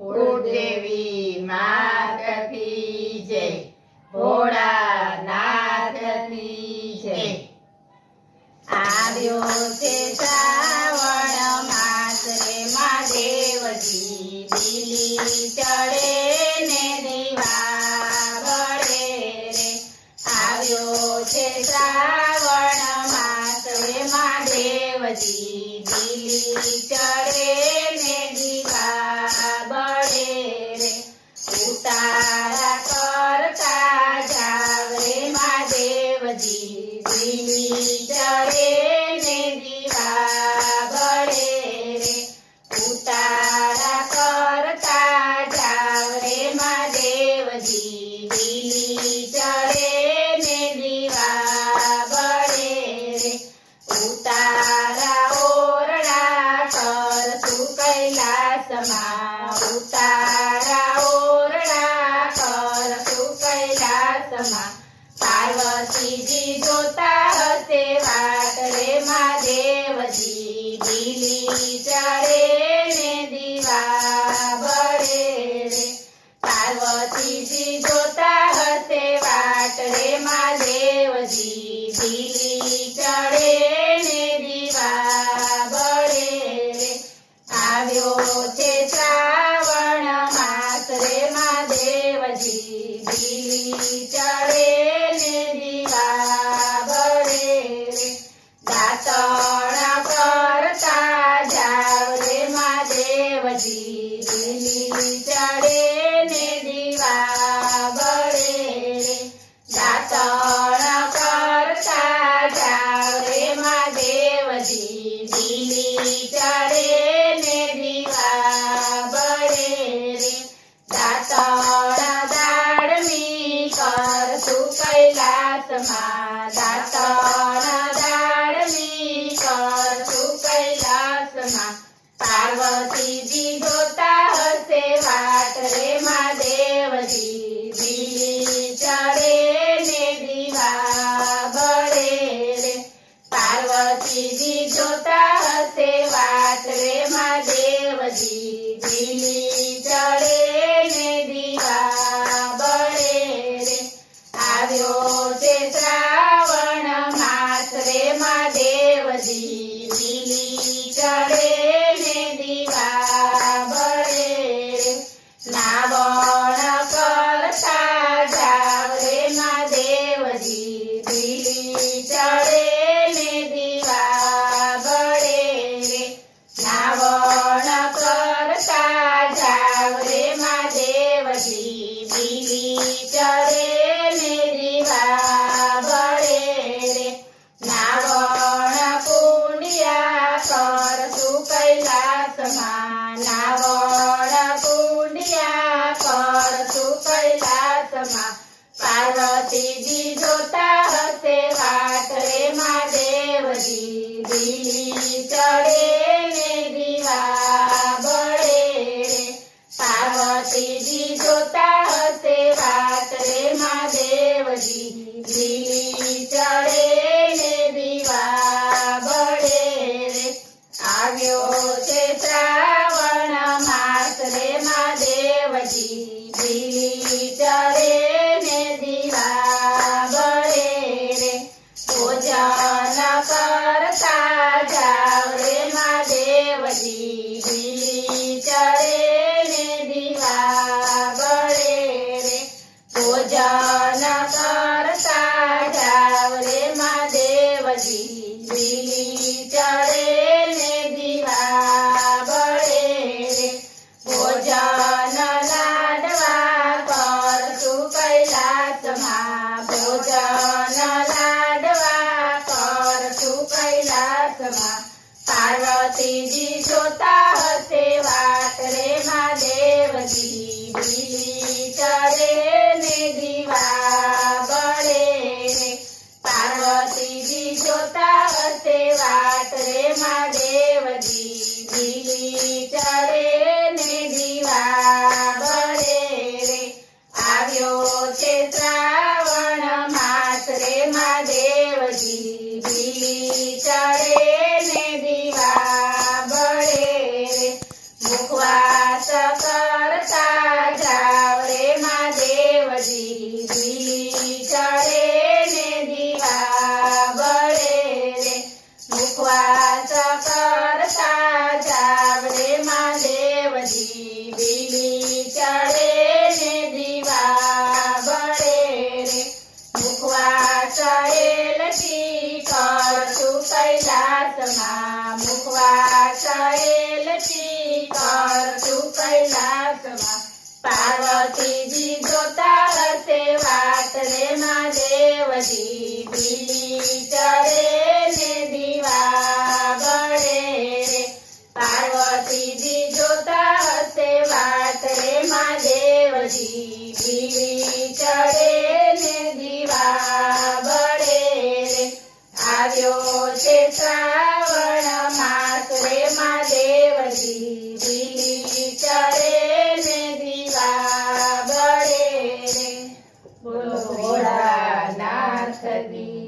કુળદેવી માત કી જય, ભોળાનાથ કી જય। આવ્યો છે શ્રાવણ માસ રે મહાદેવજી, દિલી ચડે ને દીવા બળે રે। આવ્યો છે શ્રાવણ માસ રે મહાદેવજી, દિલી ચડે ને દીવા બળે રે। ઉતારા કરતા જાવ રે મહાદેવજી, દિલી ચડે ને દીવા બળે રે। ઉતારા કરતા જાવ રે મહાદેવજી, દિલી ચડે ને દીવા બળે રે। ઉતારા ઓરડા કરશું કૈલાસમાં, ઉતારા ઓરડા કરશું કૈલાસમાં। પાર્વતીજી જોતા હશે વાટ રે મહાદેવજી, દિલી ચડે ને દીવા બળે રે। પાર્વતીજી જોતા હશે વાટ રે મહાદેવજી, દિલી ચડે ને દીવા બળે રે। આવ્યો છે શ્રાવણ માસ રે મહાદેવજી, દિલી ચડે ને દીવા બળે રે। દાતણ કરતા જાવ રે મહાદેવજી, દિલી ચડે ને દીવા બળે રે। દાતણ કરતા જાવ રે મહાદેવજી, દિલી ચડે ને દીવા બળે રે। દાતણ દાળમી કરશું કૈલાસમાં, દાતણ દાળમી કરશું કૈલાસમાં। પાર્વતીજી જોતા હશે વાટ રે મહાદેવજી, દિલી ચડે ને દીવા બળે રે। પાર્વતીજી જોતા હશે વાટ રે મહાદેવજી, દિલી ચડે ને દીવા બળે રે। આવ્યો છે શ્રાવણ માસ રે મહાદેવજી, દિલી ચડે ને દીવા બળે રે। નાવણ કરતા જાવ રે મહાદેવજી, દિલી ચડે ને દીવા બળે રે। નાવણ કરતા જાવ રે મહાદેવજી, દિલી ચડે ને દીવા બળે રે। નાવણ કુંડિયા કરશું કૈલાસમાં, નાવણ કુંડિયા કરશું કૈલાસમાં। પાર્વતીજી જોતા હશે વાટ રે મહાદેવજી, દિલી ચડે ને દીવા બળે રે। પાર્વતીજી જોતા હશે વાટ રે મહાદેવજી, દિલી ચડે ને દીવા બળે રે। આવ્યો છે શ્રાવણ માસ રે મહાદેવજી, દિલી ચડે ને દીવા બળે રે। ભોજન કરતા જાવ રે મહાદેવજી, દિલી ચડે ને દીવા બળે રે। ભોજન કરતા જાવ રે મહાદેવજી, દિલી ચડે ને દીવા બળે રે। ભોજન લાડવા કરશું કૈલાસમાં, ભોજન લાડવા કરશું કૈલાસમાં। પાર્વતીજી જોતા હશે વાટ રે મહાદેવજી, દિલી ચડે ને દીવા બળે રે। પાર્વતીજી જોતા હશે વાટ રે મહાદેવજી, દિલી ચડે ને દીવા બળે રે। આવ્યો છે શ્રાવણ માસ રે મહાદેવજી, દિલી ચડે ને દીવા બળે રે। મુખવાસ કર કૈલાસમાં મુખવા સહેલ શિખર તું કૈલાસમાં પાર્વતીજી જોતા હશે વાત રે મહાદેવજી બીલી ચડે ને દીવા બળે રે પાર્વતીજી જોતા હશે વાત રે મહાદેવજી બીલી ચડે ને દીવા બળે રે આવ્યો છે શ્રાવણ માસ રે મહાદેવજી બીલી ચડે ને દીવા બળે રે બોલો ભોળાનાથ કી